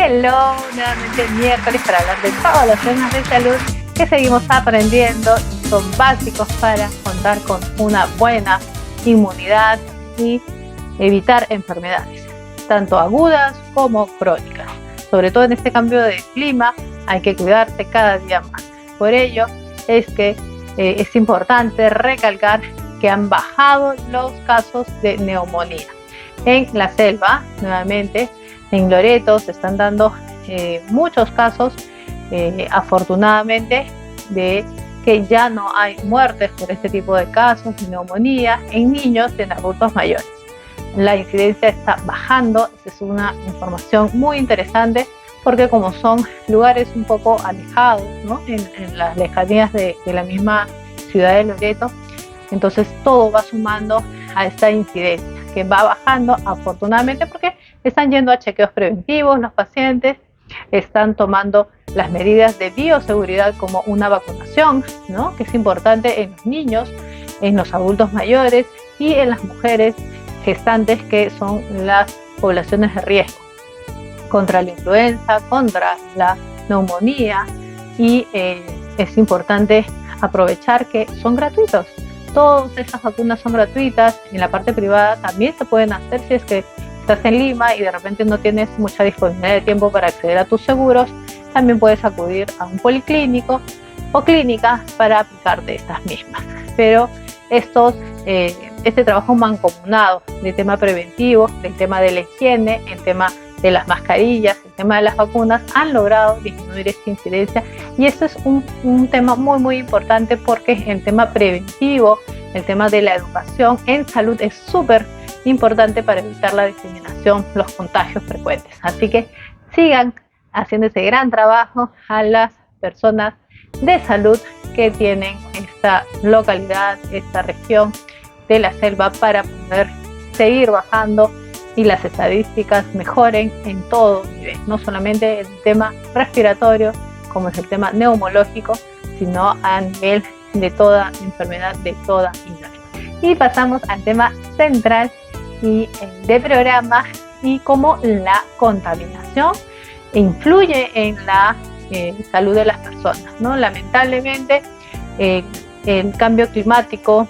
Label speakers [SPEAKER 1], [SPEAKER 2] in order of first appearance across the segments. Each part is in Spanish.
[SPEAKER 1] Hello, nuevamente miércoles para hablar de todos los temas de salud que seguimos aprendiendo y son básicos para contar con una buena inmunidad y evitar enfermedades, tanto agudas como crónicas. Sobre todo en este cambio de clima hay que cuidarse cada día más. Por ello es que es importante recalcar que han bajado los casos de neumonía. En la selva, nuevamente, en Loreto se están dando muchos casos, afortunadamente, de que ya no hay muertes por este tipo de casos de neumonía en niños y en adultos mayores. La incidencia está bajando, esa es una información muy interesante porque como son lugares un poco alejados, ¿no? en las lejanías de la misma ciudad de Loreto, entonces todo va sumando a esta incidencia que va bajando afortunadamente porque están yendo a chequeos preventivos los pacientes, están tomando las medidas de bioseguridad como una vacunación, ¿no? Que es importante en los niños, en los adultos mayores y en las mujeres gestantes, que son las poblaciones de riesgo contra la influenza, contra la neumonía, y es importante aprovechar que son gratuitos. Todas esas vacunas son gratuitas. En la parte privada también se pueden hacer si es que estás en Lima y de repente no tienes mucha disponibilidad de tiempo para acceder a tus seguros. También puedes acudir a un policlínico o clínica para aplicarte estas mismas. Pero este trabajo mancomunado del tema preventivo, del tema de la higiene, el tema de las mascarillas, el tema de las vacunas, han logrado disminuir esta incidencia, y esto es un tema muy muy importante porque el tema preventivo, el tema de la educación en salud es súper importante para evitar la diseminación, los contagios frecuentes. Así que sigan haciendo ese gran trabajo a las personas de salud que tienen esta localidad, esta región de la selva, para poder seguir bajando y las estadísticas mejoren en todo nivel, no solamente en el tema respiratorio, como es el tema neumológico, sino a nivel de toda enfermedad, de toda índole. Y pasamos al tema central y de programa, y cómo la contaminación influye en la salud de las personas, ¿no? Lamentablemente, el cambio climático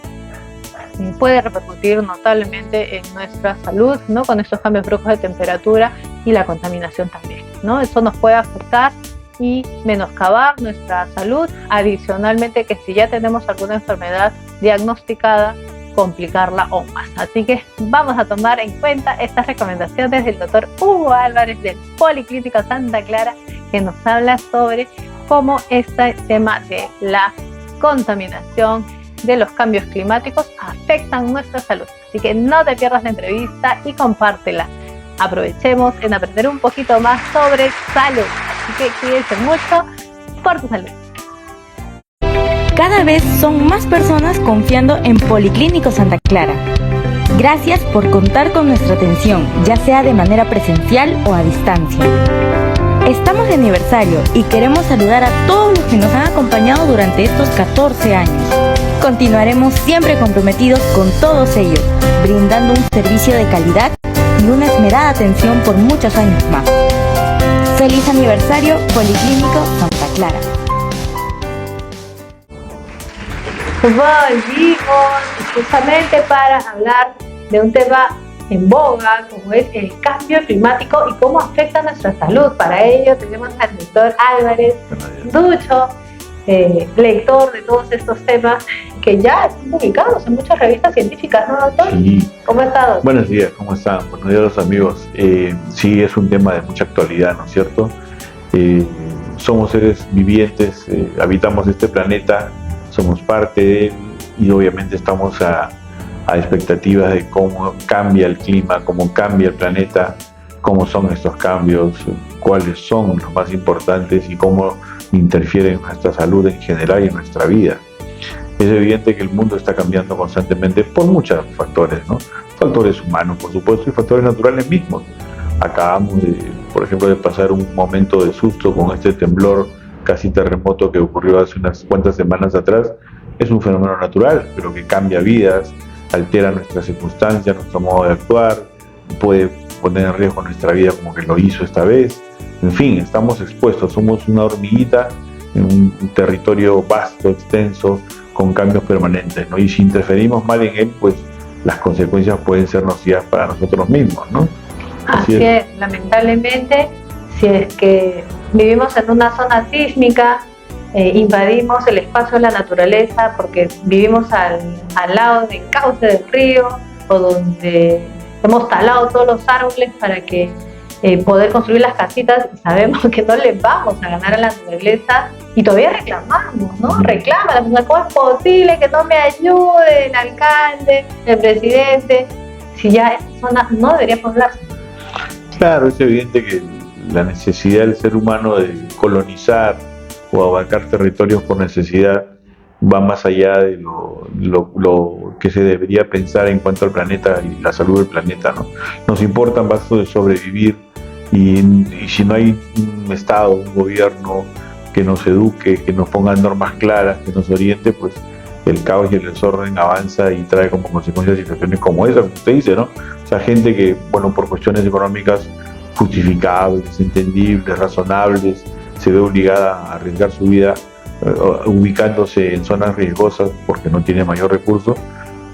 [SPEAKER 1] puede repercutir notablemente en nuestra salud, ¿no? Con estos cambios bruscos de temperatura y la contaminación también, ¿no? Eso nos puede afectar y menoscabar nuestra salud. Adicionalmente, que si ya tenemos alguna enfermedad diagnosticada, complicarla aún más. Así que vamos a tomar en cuenta estas recomendaciones del doctor Hugo Álvarez del Policlínico Santa Clara, que nos habla sobre cómo este tema de la contaminación, de los cambios climáticos, afectan nuestra salud. Así que no te pierdas la entrevista y compártela. Aprovechemos en aprender un poquito más sobre salud. Así que cuídense mucho por tu salud.
[SPEAKER 2] Cada vez son más personas confiando en Policlínico Santa Clara. Gracias por contar con nuestra atención, ya sea de manera presencial o a distancia. Estamos de aniversario y queremos saludar a todos los que nos han acompañado durante estos 14 años. Continuaremos siempre comprometidos con todos ellos, brindando un servicio de calidad y una esmerada atención por muchos años más. ¡Feliz aniversario, Policlínico Santa Clara!
[SPEAKER 1] Volvimos justamente para hablar de un tema en boga, como es el cambio climático y cómo afecta a nuestra salud. Para ello tenemos al doctor Álvarez Ducho, lector de todos estos temas que ya están publicados en muchas revistas científicas, ¿no, doctor?
[SPEAKER 3] Sí.
[SPEAKER 1] ¿Cómo ha estado?
[SPEAKER 3] Buenos días, ¿cómo están? Buenos días a los amigos. Sí, es un tema de mucha actualidad, ¿no es cierto? Somos seres vivientes, habitamos este planeta, somos parte de él, y obviamente estamos a expectativas de cómo cambia el clima, cómo cambia el planeta, cómo son estos cambios, cuáles son los más importantes y cómo interfieren en nuestra salud en general y en nuestra vida. Es evidente que el mundo está cambiando constantemente por muchos factores, ¿no? Factores humanos, por supuesto, y factores naturales mismos. Acabamos, por ejemplo, de pasar un momento de susto con este temblor casi terremoto que ocurrió hace unas cuantas semanas atrás. Es un fenómeno natural, pero que cambia vidas, altera nuestras circunstancias, nuestro modo de actuar, puede poner en riesgo nuestra vida como que lo hizo esta vez. en fin, estamos expuestos, somos una hormiguita en un territorio vasto, extenso, con cambios permanentes, ¿no? Y si interferimos mal en él, pues las consecuencias pueden ser nocivas para nosotros mismos, ¿no?
[SPEAKER 1] Así es, lamentablemente, si es que vivimos en una zona sísmica, invadimos el espacio de la naturaleza porque vivimos al lado del cauce del río o donde hemos talado todos los árboles para que poder construir las casitas, y sabemos que no les vamos a ganar a la naturaleza y todavía reclamamos, ¿no? Reclama la persona, ¿cómo es posible que no me ayude el alcalde, el presidente? Si ya esa zona no debería poblarse.
[SPEAKER 3] Claro, es evidente que la necesidad del ser humano de colonizar o abarcar territorios por necesidad va más allá de lo que se debería pensar en cuanto al planeta y la salud del planeta, ¿no? Nos importa más de sobrevivir y si no hay un Estado, un gobierno que nos eduque, que nos ponga normas claras, que nos oriente, pues el caos y el desorden avanza y trae como consecuencia situaciones como esa, como usted dice, ¿no? O sea, gente que, bueno, por cuestiones económicas justificables, entendibles, razonables, se ve obligada a arriesgar su vida ubicándose en zonas riesgosas porque no tiene mayor recurso,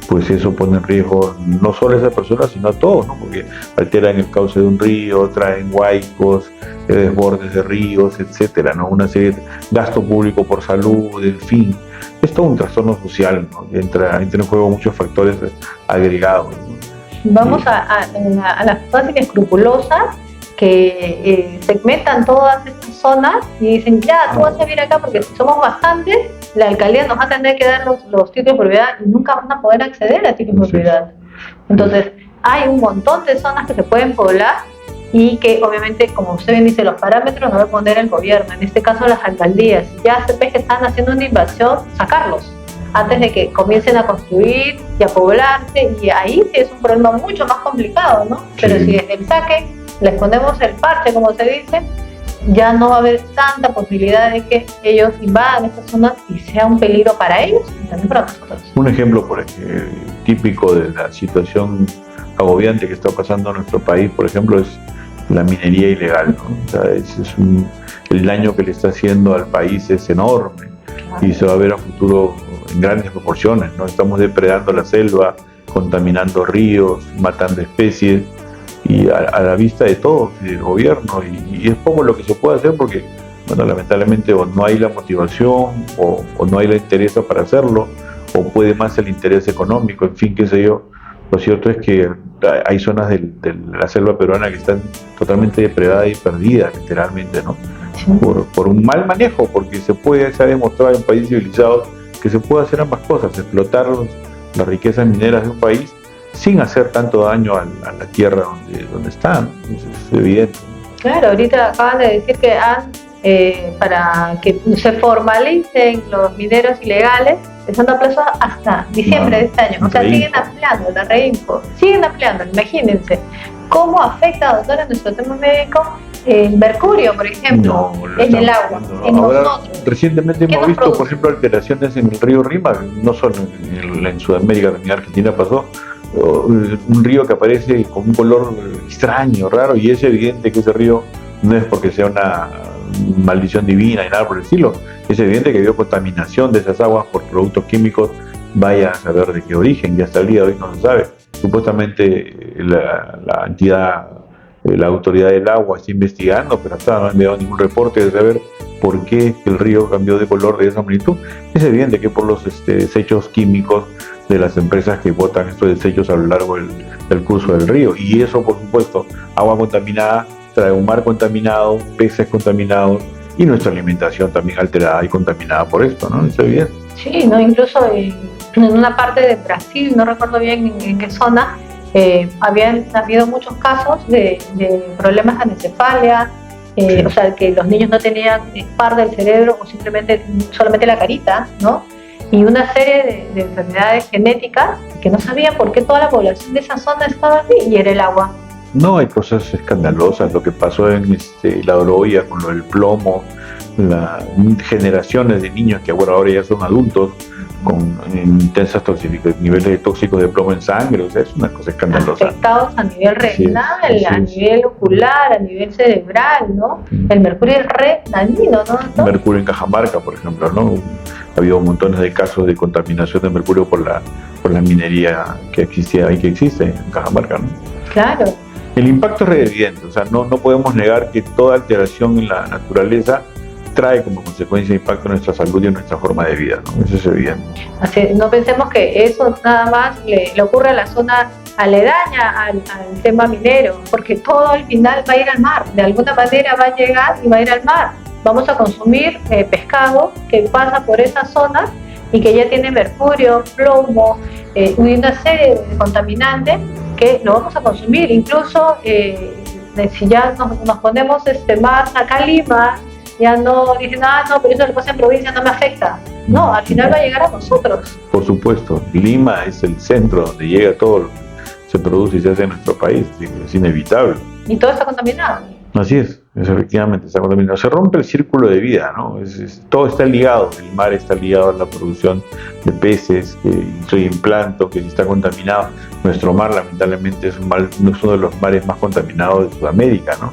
[SPEAKER 3] pues eso pone en riesgo no solo a esa persona, sino a todos, ¿no? Porque alteran el cauce de un río, traen huaicos, desbordes de ríos, etcétera, ¿no? Una serie de gasto público por salud, en fin. Es todo un trastorno social, ¿no? Entra en juego muchos factores agregados, ¿no?
[SPEAKER 1] Vamos a las personas escrupulosas que segmentan todas estas zonas y dicen, ya, tú vas a vivir acá porque si somos bastantes, la alcaldía nos va a tener que dar los títulos de propiedad y nunca van a poder acceder a títulos de propiedad. Entonces, hay un montón de zonas que se pueden poblar y que obviamente, como usted bien dice, los parámetros los va a poner el gobierno, en este caso las alcaldías. Ya se ve que están haciendo una invasión, sacarlos antes de que comiencen a construir y a poblarse, y ahí sí es un problema mucho más complicado, ¿no? Pero si desde el saque les ponemos el parche, como se dice, ya no va a haber tanta posibilidad de que ellos invadan estas zonas y sea un peligro para ellos y también para nosotros.
[SPEAKER 3] Un ejemplo típico de la situación agobiante que está pasando en nuestro país, por ejemplo, es la minería ilegal, ¿no? O sea, el daño que le está haciendo al país es enorme, claro, y se va a ver a futuro en grandes proporciones, ¿no? Estamos depredando la selva, contaminando ríos, matando especies, y a la vista de todos, del gobierno, y es poco lo que se puede hacer porque, bueno, lamentablemente o no hay la motivación o no hay la interés para hacerlo, o puede más el interés económico, en fin, qué sé yo. Lo cierto es que hay zonas de la selva peruana que están totalmente depredadas y perdidas, literalmente, ¿no? Sí. Por un mal manejo, porque se ha demostrado en países civilizados que se puede hacer ambas cosas, explotar las riquezas mineras de un país sin hacer tanto daño a la tierra donde están. Eso es evidente.
[SPEAKER 1] Claro, ahorita acaban de decir que para que se formalicen los mineros ilegales, están dando plazo hasta diciembre de este año. O sea, siguen ampliando la REINFO, siguen ampliando. Imagínense cómo afecta, doctora, nuestro tema médico el mercurio, por ejemplo, en el agua, en nosotros.
[SPEAKER 3] Recientemente hemos visto, por ejemplo, alteraciones en el río Rima, no solo en Sudamérica, también en Argentina pasó. Un río que aparece con un color extraño, raro, y es evidente que ese río no es porque sea una maldición divina y nada por el estilo, es evidente que vio contaminación de esas aguas por productos químicos, vaya a saber de qué origen, y hasta el día de hoy no se sabe. Supuestamente la entidad, la autoridad del agua está investigando, pero hasta no ha enviado ningún reporte de saber por qué el río cambió de color de esa magnitud. Es evidente que por los desechos químicos de las empresas que botan estos desechos a lo largo del curso del río, y eso, por supuesto, agua contaminada trae un mar contaminado, peces contaminados y nuestra alimentación también alterada y contaminada por esto, ¿no? Es evidente.
[SPEAKER 1] Sí, ¿no? Incluso en una parte de Brasil, no recuerdo bien en qué zona, habían habido muchos casos de problemas de anencefalia, sí. O sea, que los niños no tenían par del cerebro o simplemente solamente la carita, ¿no? Y una serie de enfermedades genéticas que no sabía por qué toda la población de esa zona estaba así, y era el agua.
[SPEAKER 3] No, hay cosas escandalosas, lo que pasó en la Oroya con lo del plomo, generaciones de niños que ahora ya son adultos con intensas niveles de tóxicos de plomo en sangre, o sea, es una cosa escandalosa.
[SPEAKER 1] Afectados a nivel renal, a nivel ocular, a nivel cerebral, ¿no? El mercurio es re dañino, ¿no?
[SPEAKER 3] Mercurio en Cajamarca, por ejemplo, ¿no? Ha habido montones de casos de contaminación de mercurio por la minería que existía y que existe en Cajamarca, ¿no?
[SPEAKER 1] Claro.
[SPEAKER 3] El impacto es evidente, o sea, no podemos negar que toda alteración en la naturaleza trae como consecuencia impacto en nuestra salud y en nuestra forma de vida, ¿no? Eso es evidente.
[SPEAKER 1] Así, no pensemos que eso nada más le ocurre a la zona aledaña al tema minero, porque todo al final va a ir al mar, de alguna manera va a llegar y va a ir al mar. Vamos a consumir pescado que pasa por esas zonas y que ya tiene mercurio, plomo y una serie de contaminantes que lo vamos a consumir. Incluso si ya nos ponemos más acá en Lima, ya no dicen, no, pero eso lo pasa en provincia, no me afecta. No, al final va a llegar a nosotros.
[SPEAKER 3] Por supuesto, Lima es el centro donde llega todo lo que se produce y se hace en nuestro país, es inevitable.
[SPEAKER 1] Y todo está contaminado.
[SPEAKER 3] Así es efectivamente está contaminado. Se rompe el círculo de vida, ¿no? Todo está ligado, el mar está ligado a la producción de peces, que en plancton, que si está contaminado. Nuestro mar, lamentablemente, es uno de los mares más contaminados de Sudamérica, ¿no?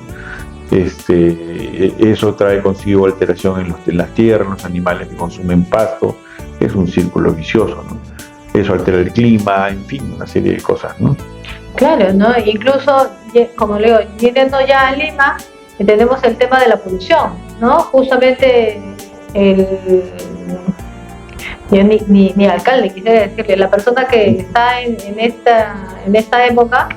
[SPEAKER 3] Eso trae consigo alteración en las tierras, los animales que consumen pasto, es un círculo vicioso, ¿no? Eso altera el clima, en fin, una serie de cosas, ¿no?
[SPEAKER 1] Claro, ¿no? Incluso, como le digo, yendo ya a Lima, tenemos el tema de la polución, ¿no? Justamente yo ni alcalde quisiera decirle, la persona que está en esta época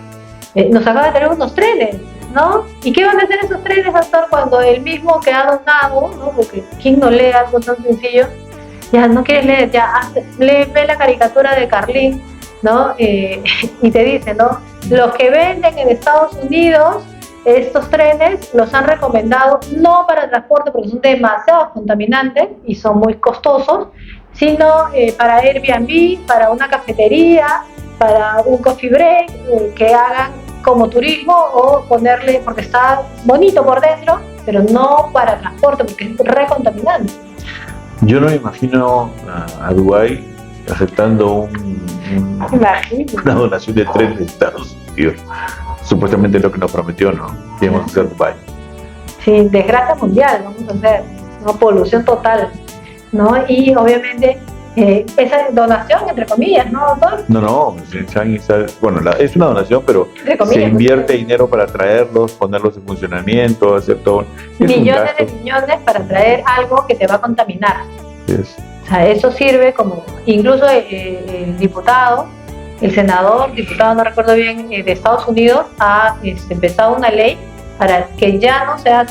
[SPEAKER 1] nos acaba de traer unos trenes, ¿no? ¿Y qué van a hacer esos trenes, doctor, cuando el mismo que ha donado, ¿no? Porque ¿quién no lee algo tan sencillo? Ya no quieres leer, ya ve la caricatura de Carlín, ¿no? Y te dice, ¿no? Los que venden en Estados Unidos estos trenes los han recomendado no para transporte porque son demasiado contaminantes y son muy costosos, sino para Airbnb, para una cafetería, para un coffee break, que hagan como turismo o ponerle, porque está bonito por dentro, pero no para transporte porque es recontaminante.
[SPEAKER 3] Yo no me imagino a Dubái aceptando una donación de trenes de Estados Unidos. Supuestamente lo que nos prometió, ¿no? Que íbamos a hacer Dubái.
[SPEAKER 1] Sí, desgracia mundial vamos a hacer, ¿no? Polución total, ¿no? Y obviamente esa donación, entre comillas, ¿no, doctor?
[SPEAKER 3] No, bueno, es una donación, pero se invierte dinero para traerlos, ponerlos en funcionamiento, hacer todo.
[SPEAKER 1] Millones de millones para traer algo que te va a contaminar.
[SPEAKER 3] Yes.
[SPEAKER 1] O sea, eso sirve como, incluso el diputado, el senador, no recuerdo bien, de Estados Unidos, ha empezado una ley para que ya no se hagan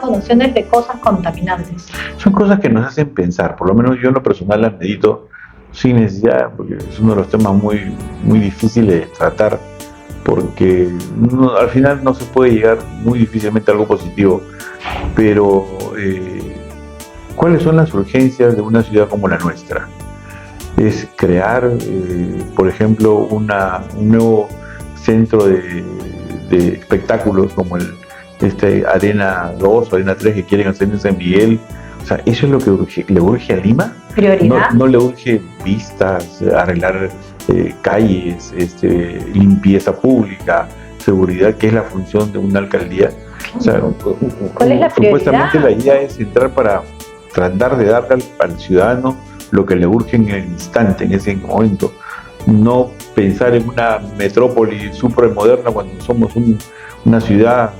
[SPEAKER 1] donaciones de cosas contaminantes.
[SPEAKER 3] Son cosas que nos hacen pensar, por lo menos yo en lo personal las medito sin necesidad, porque es uno de los temas muy, muy difíciles de tratar, porque al final no se puede llegar muy difícilmente a algo positivo, pero ¿cuáles son las urgencias de una ciudad como la nuestra? Es crear, por ejemplo, un nuevo centro de espectáculos como Arena 2 o Arena 3 que quieren hacer en San Miguel. O sea, ¿eso es lo que le urge a Lima?
[SPEAKER 1] ¿Prioridad?
[SPEAKER 3] No le urge vistas, arreglar calles, limpieza pública, seguridad, que es la función de una alcaldía. O sea,
[SPEAKER 1] ¿cuál es la prioridad?
[SPEAKER 3] Supuestamente la idea es entrar para tratar de darle al ciudadano lo que le urge en el instante, en ese momento. No pensar en una metrópoli súper moderna cuando somos una ciudad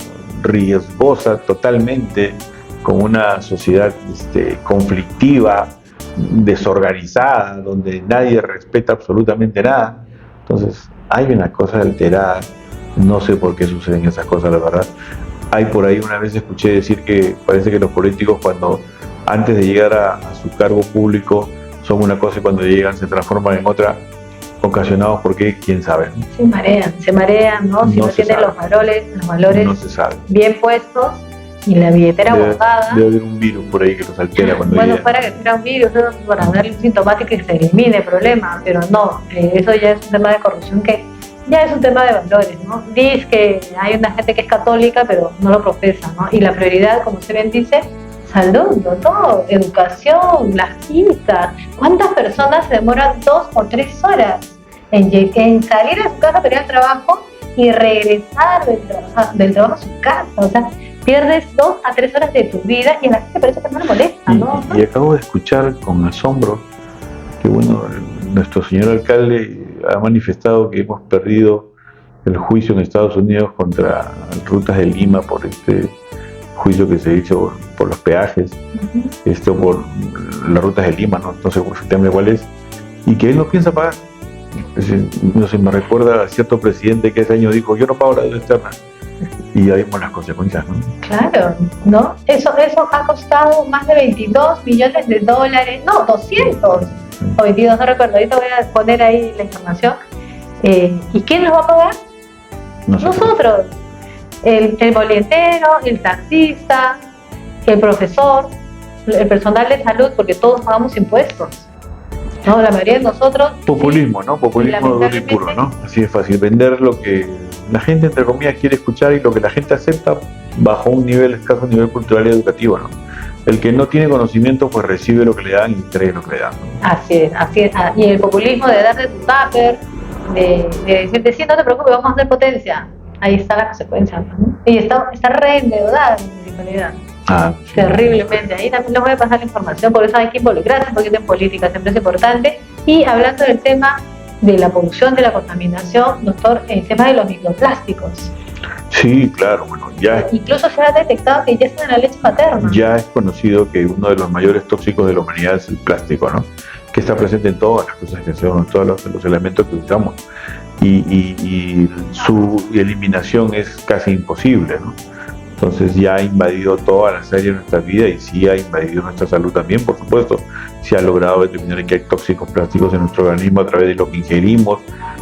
[SPEAKER 3] riesgosa totalmente, con una sociedad conflictiva, desorganizada, donde nadie respeta absolutamente nada. Entonces hay una cosa alterada, no sé por qué suceden esas cosas, la verdad. Hay por ahí, una vez escuché decir que parece que los políticos antes de llegar a su cargo público son una cosa y cuando llegan se transforman en otra, ocasionados porque quién sabe, ¿no?
[SPEAKER 1] Se marean, ¿no? Si no tienen los valores
[SPEAKER 3] no se sabe.
[SPEAKER 1] Bien puestos y la billetera botada.
[SPEAKER 3] Debe haber un virus por ahí que los altera cuando
[SPEAKER 1] bueno, fuera que fuera un virus, para darle un sintomático y que se elimine el problema, pero no, eso ya es un tema de corrupción que ya es un tema de valores, ¿no? Dice que hay una gente que es católica pero no lo profesa, ¿no? Y la prioridad, como usted bien dice, salud, doctor, educación, las citas. ¿Cuántas personas se demoran 2 o 3 horas en salir de su casa para ir al trabajo y regresar del trabajo a su casa? O sea, pierdes 2 a 3 horas de tu vida y a la gente parece que no le molesta, ¿no?
[SPEAKER 3] Y acabo de escuchar con asombro que, bueno, nuestro señor alcalde ha manifestado que hemos perdido el juicio en Estados Unidos contra Rutas de Lima por este juicio que se hizo por los peajes, por las Rutas de Lima, no sé exactamente cuál es, y que él no piensa pagar. No sé, me recuerda a cierto presidente que ese año dijo: yo no pago la deuda externa, y ya vimos las consecuencias, ¿no?
[SPEAKER 1] Claro, ¿no? Eso ha costado más de 22 millones de dólares, no, 200 o 22, no recuerdo, ahorita voy a poner ahí la información. ¿Y quién nos va a pagar? Nosotros. El boletero, el taxista, el profesor, el personal de salud, porque todos pagamos impuestos, ¿no? La mayoría de nosotros.
[SPEAKER 3] Populismo, ¿no? Populismo duro y puro, ¿no? Así es fácil, vender lo que la gente, entre comillas, quiere escuchar y lo que la gente acepta bajo un escaso nivel cultural y educativo, ¿no? El que no tiene conocimiento, pues recibe lo que le dan y cree lo que le dan, ¿no?
[SPEAKER 1] Así es. Y el populismo de darte tu tupper, de decirte: sí, no te preocupes, vamos a hacer potencia. Ahí está la consecuencia, ¿no? Y está re endeudada en municipalidad.
[SPEAKER 3] Sí.
[SPEAKER 1] Terriblemente. Ahí también les voy a pasar la información, por eso hay que involucrarse un poquito en política, siempre es importante. Y hablando del tema de la polución, de la contaminación, doctor, el tema de los microplásticos.
[SPEAKER 3] Sí, claro, bueno, ya.
[SPEAKER 1] Incluso se ha detectado que ya está en la leche materna.
[SPEAKER 3] Ya es conocido que uno de los mayores tóxicos de la humanidad es el plástico, ¿no? Que está presente en todas las cosas que hacemos, en todos los elementos que usamos. Y su eliminación es casi imposible, ¿no? Entonces ya ha invadido todas las áreas de nuestra vida y sí ha invadido nuestra salud también, por supuesto. Se ha logrado determinar que hay tóxicos plásticos en nuestro organismo a través de lo que ingerimos,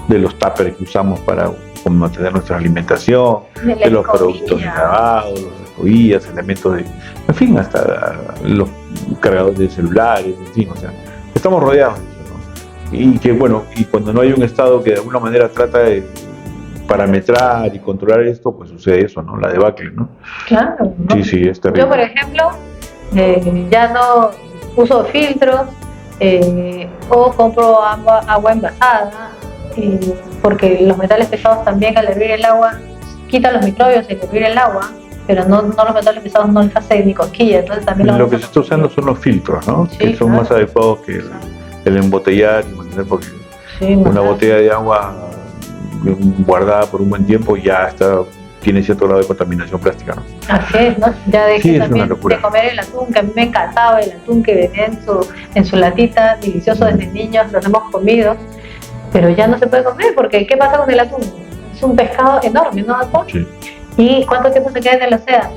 [SPEAKER 3] de los tuppers que usamos para mantener nuestra alimentación, de los productos lavados, los escobillas, elementos de, en fin, hasta los cargadores de celulares, en fin, o sea, estamos rodeados de eso, ¿no? Y que bueno, y cuando no hay un Estado que de alguna manera trata de parametrar y controlar esto, pues sucede eso, ¿no? La debacle, ¿no?
[SPEAKER 1] Claro, ¿no?
[SPEAKER 3] Sí, es terrible.
[SPEAKER 1] Yo, por ejemplo, ya no uso filtros o compro agua envasada, porque los metales pesados también, al hervir el agua, quitan los microbios al hervir el agua, pero no los metales pesados no les hace ni cosquilla, entonces también
[SPEAKER 3] lo que se está usando son los filtros, ¿no?
[SPEAKER 1] Sí,
[SPEAKER 3] que son más adecuados que el embotellar, porque una botella de agua guardada por un buen tiempo ya tiene cierto grado de contaminación plástica, ¿no?
[SPEAKER 1] Así es, ¿no? Ya dejé también de comer el atún, que a mí me encantaba el atún que venía en su latita, delicioso desde niños, los hemos comido, pero ya no se puede comer, porque ¿qué pasa con el atún? Es un pescado enorme, ¿no, doctor?
[SPEAKER 3] Sí.
[SPEAKER 1] ¿Y cuánto tiempo se queda en el océano?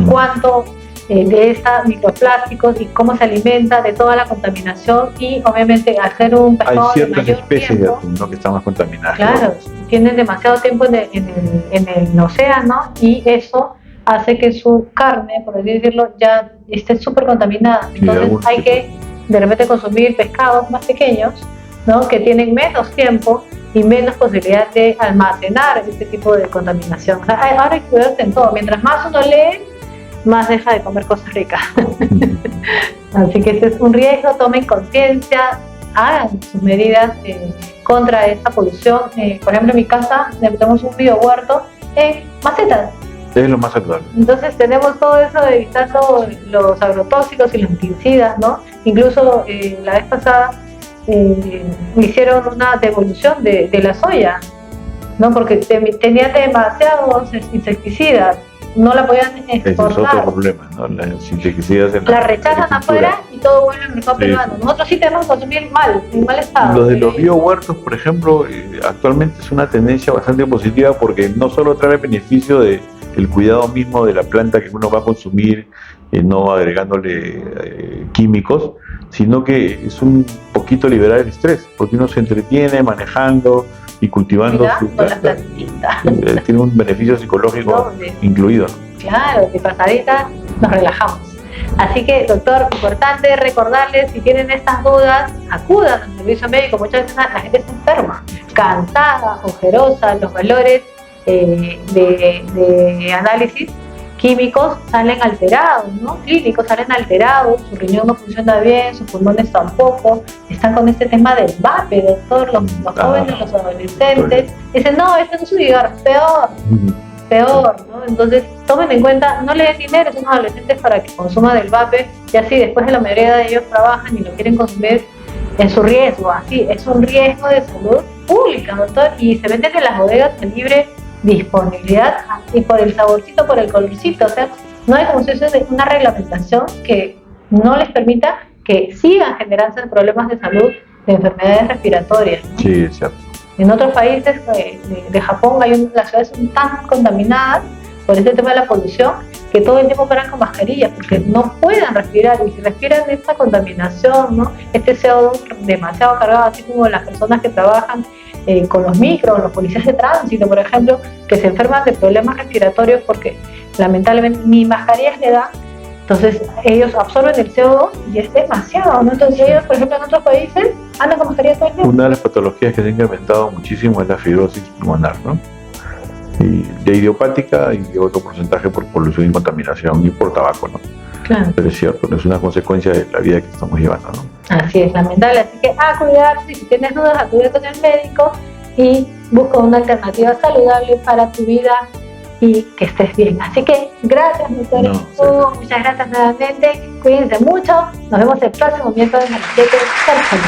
[SPEAKER 1] ¿Cuánto de estos microplásticos y cómo se alimenta de toda la contaminación? Y obviamente hacer un pescado
[SPEAKER 3] hay ciertas
[SPEAKER 1] de mayor
[SPEAKER 3] especies
[SPEAKER 1] tiempo,
[SPEAKER 3] de atún, ¿no?, que están más contaminadas.
[SPEAKER 1] claro, tienen demasiado tiempo en el océano, y eso hace que su carne, por así decirlo, ya esté súper contaminada. Entonces hay que de repente consumir pescados más pequeños, ¿no?, que tienen menos tiempo y menos posibilidad de almacenar este tipo de contaminación. O sea, ahora hay que cuidarse en todo. Mientras más uno lee, más deja de comer cosas ricas. Así que ese es un riesgo. Tomen conciencia, hagan sus medidas contra esta polución. Por ejemplo, en mi casa tenemos un biohuerto en macetas.
[SPEAKER 3] Es lo más saludable.
[SPEAKER 1] Entonces tenemos todo eso, evitando los agrotóxicos y los pesticidas, ¿no? Incluso la vez pasada hicieron una devolución de la soya, ¿no? Porque tenía demasiados insecticidas, no la podían exportar.
[SPEAKER 3] Ese es otro problema, ¿no? Las insecticidas
[SPEAKER 1] la rechazan afuera y todo vuelve al mercado peruano. Nosotros sí tenemos que consumir en mal estado.
[SPEAKER 3] Lo de los biohuertos, por ejemplo, actualmente es una tendencia bastante positiva, porque no solo trae el beneficio de el cuidado mismo de la planta que uno va a consumir, no agregándole químicos, sino que es un poquito liberar el estrés, porque uno se entretiene manejando y cultivando su planta. Tiene un beneficio psicológico incluido, ¿no?
[SPEAKER 1] Claro, de pasadita nos relajamos. Así que, doctor, importante recordarles, si tienen estas dudas, acudan al servicio médico. Muchas veces la gente está enferma, cansada, ojerosa, los valores de análisis químicos salen alterados, ¿no? Clínicos salen alterados, su riñón no funciona bien, sus pulmones tampoco, están con este tema del vape, doctor, los jóvenes, los adolescentes, dicen, no, este no es un cigarro, peor, ¿no? Entonces, tomen en cuenta, no le den dinero a esos adolescentes para que consuman del vape, y así después de la mayoría de ellos trabajan y lo quieren consumir en su riesgo, así, es un riesgo de salud pública, doctor, y se venden en las bodegas de libre disponibilidad y por el saborcito, por el colorcito, o sea, no hay como si fuese una reglamentación que no les permita que sigan generándose problemas de salud, de enfermedades respiratorias, ¿no?
[SPEAKER 3] Sí, es cierto.
[SPEAKER 1] En otros países de Japón las ciudades son tan contaminadas por este tema de la polución que todo el tiempo paran con mascarillas porque no pueden respirar, y si respiran esta contaminación, ¿no? Este CO2 demasiado cargado, así como las personas que trabajan con los micros, los policías de tránsito, por ejemplo, que se enferman de problemas respiratorios porque lamentablemente ni mascarillas le dan, entonces ellos absorben el CO2 y es demasiado, ¿no? Entonces ellos, por ejemplo, en otros países andan con mascarillas todo el tiempo.
[SPEAKER 3] Una de las patologías que se ha incrementado muchísimo es la fibrosis pulmonar, ¿no? Y de idiopática y otro porcentaje por polución y contaminación y por tabaco, ¿no?
[SPEAKER 1] Claro.
[SPEAKER 3] Pero es cierto, es una consecuencia de la vida que estamos llevando, ¿no?
[SPEAKER 1] Así es, lamentable. Así que a cuidarse, si tienes dudas, acude con el médico y busca una alternativa saludable para tu vida y que estés bien. Así que gracias, doctor. Muchas gracias nuevamente. Cuídense mucho. Nos vemos el próximo miércoles a las 7 de la tarde.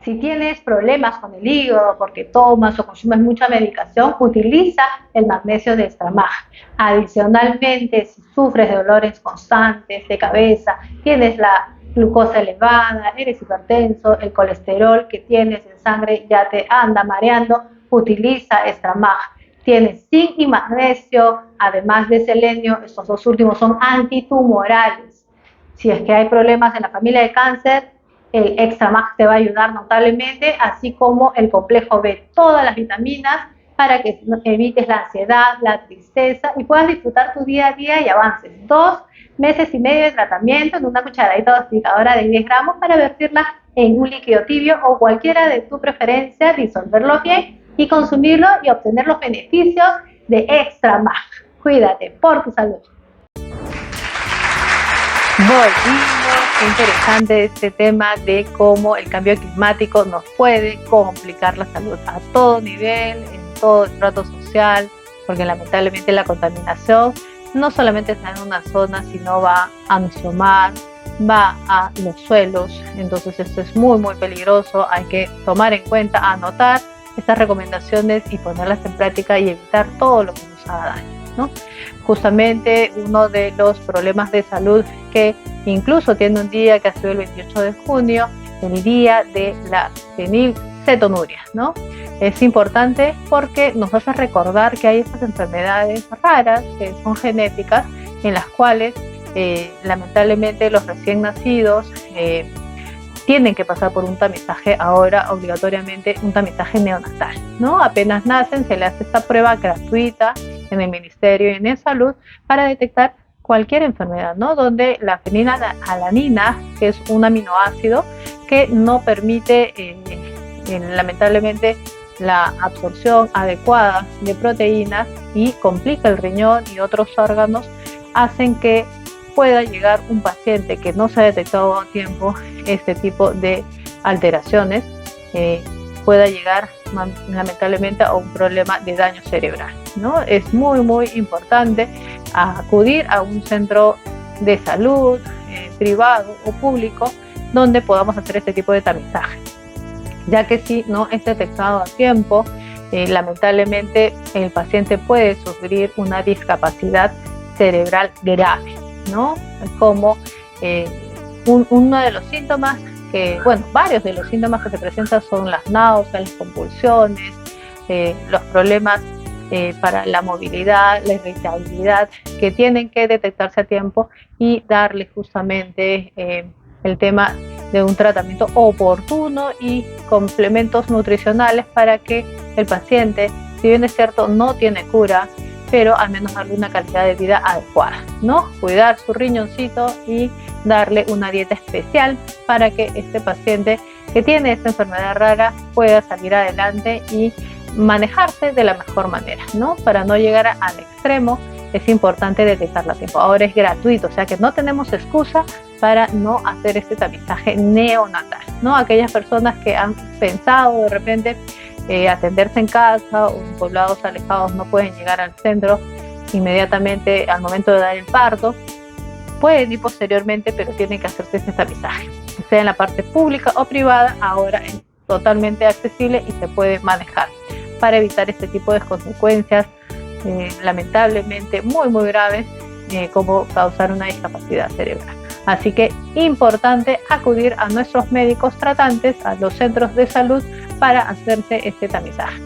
[SPEAKER 1] Si tienes problemas con el hígado porque tomas o consumes mucha medicación, utiliza el magnesio de Extramag. Adicionalmente, si sufres de dolores constantes de cabeza, tienes la glucosa elevada, eres hipertenso, el colesterol que tienes en sangre ya te anda mareando, utiliza Extramag. Tiene zinc y magnesio, además de selenio. Estos dos últimos son antitumorales. Si es que hay problemas en la familia de cáncer, el Extramag te va a ayudar notablemente, así como el complejo B, todas las vitaminas para que evites la ansiedad, la tristeza y puedas disfrutar tu día a día y avances. 2 meses y medio de tratamiento en una cucharadita dosificadora de 10 gramos para vertirla en un líquido tibio o cualquiera de tu preferencia, disolverlo bien y consumirlo y obtener los beneficios de Extramag. Cuídate por tu salud. Volvimos, qué interesante este tema de cómo el cambio climático nos puede complicar la salud a todo nivel, en todo estrato social, porque lamentablemente la contaminación no solamente está en una zona, sino va a nuestro mar, va a los suelos. Entonces esto es muy muy peligroso. Hay que tomar en cuenta, anotar estas recomendaciones y ponerlas en práctica y evitar todo lo que nos haga daño, ¿no? Justamente uno de los problemas de salud que incluso tiene un día que ha sido el 28 de junio, el día de la fenilcetonuria, ¿no? Es importante porque nos hace recordar que hay estas enfermedades raras que son genéticas, en las cuales lamentablemente los recién nacidos tienen que pasar por un tamizaje ahora obligatoriamente, un tamizaje neonatal, ¿no? Apenas nacen se le hace esta prueba gratuita en el Ministerio y en Salud para detectar cualquier enfermedad, ¿no? Donde la fenilalanina, que es un aminoácido que no permite lamentablemente la absorción adecuada de proteínas y complica el riñón y otros órganos, hacen que pueda llegar un paciente que no se ha detectado a tiempo este tipo de alteraciones, pueda llegar lamentablemente a un problema de daño cerebral, ¿no? Es muy muy importante acudir a un centro de salud privado o público donde podamos hacer este tipo de tamizaje, ya que si no es detectado a tiempo, lamentablemente el paciente puede sufrir una discapacidad cerebral grave, ¿no? Como uno de los síntomas varios de los síntomas que se presentan son las náuseas, las convulsiones, los problemas para la movilidad, la irritabilidad, que tienen que detectarse a tiempo y darle justamente el tema de un tratamiento oportuno y complementos nutricionales para que el paciente, si bien es cierto, no tiene cura, pero al menos darle una calidad de vida adecuada, ¿no? Cuidar su riñoncito y darle una dieta especial para que este paciente que tiene esta enfermedad rara pueda salir adelante y manejarse de la mejor manera, ¿no? Para no llegar al extremo, es importante detectarlo a tiempo. Ahora es gratuito, o sea que no tenemos excusa para no hacer este tamizaje neonatal, ¿no? Aquellas personas que han pensado de repente atenderse en casa o en poblados alejados no pueden llegar al centro inmediatamente al momento de dar el parto, pueden ir posteriormente, pero tienen que hacerse este tamizaje, sea en la parte pública o privada. Ahora es totalmente accesible y se puede manejar para evitar este tipo de consecuencias lamentablemente muy graves, como causar una discapacidad cerebral. Así que importante acudir a nuestros médicos tratantes, a los centros de salud, para hacerse este tamizaje.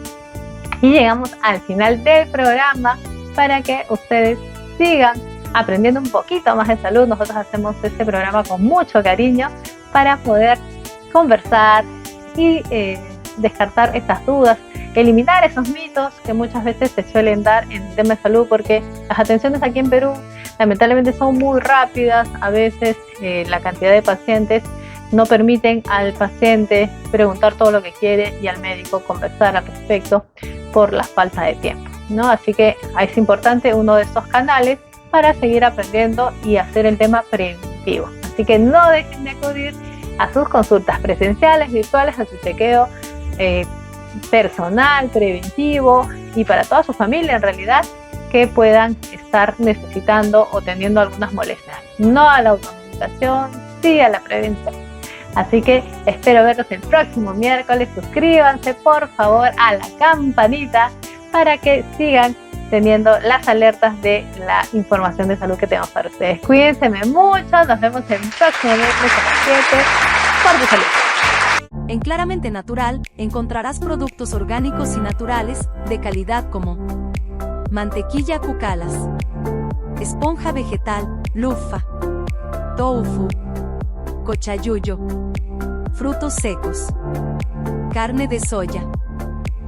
[SPEAKER 1] Y llegamos al final del programa para que ustedes sigan aprendiendo un poquito más de salud. Nosotros hacemos este programa con mucho cariño para poder conversar y descartar esas dudas, eliminar esos mitos que muchas veces se suelen dar en el tema de salud, porque las atenciones aquí en Perú lamentablemente son muy rápidas. A veces la cantidad de pacientes no permiten al paciente preguntar todo lo que quiere y al médico conversar al respecto por la falta de tiempo, ¿no? Así que es importante uno de estos canales para seguir aprendiendo y hacer el tema preventivo. Así que no dejen de acudir a sus consultas presenciales, virtuales, a su chequeo personal, preventivo, y para toda su familia en realidad, que puedan estar necesitando o teniendo algunas molestias. No a la automedicación, sí a la prevención. Así que espero verlos el próximo miércoles. Suscríbanse por favor a la campanita para que sigan teniendo las alertas de la información de salud que tenemos para ustedes. Cuídense mucho, nos vemos el próximo miércoles a las 7 por tu salud.
[SPEAKER 4] En Claramente Natural encontrarás productos orgánicos y naturales de calidad como mantequilla Cucalas, esponja vegetal Lufa, tofu, cochayuyo, frutos secos, carne de soya,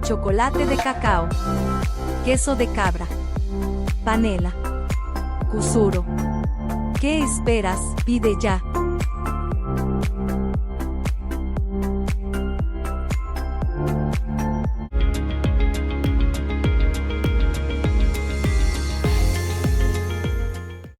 [SPEAKER 4] chocolate de cacao, queso de cabra, panela, cusuro. ¿Qué esperas? Pide ya.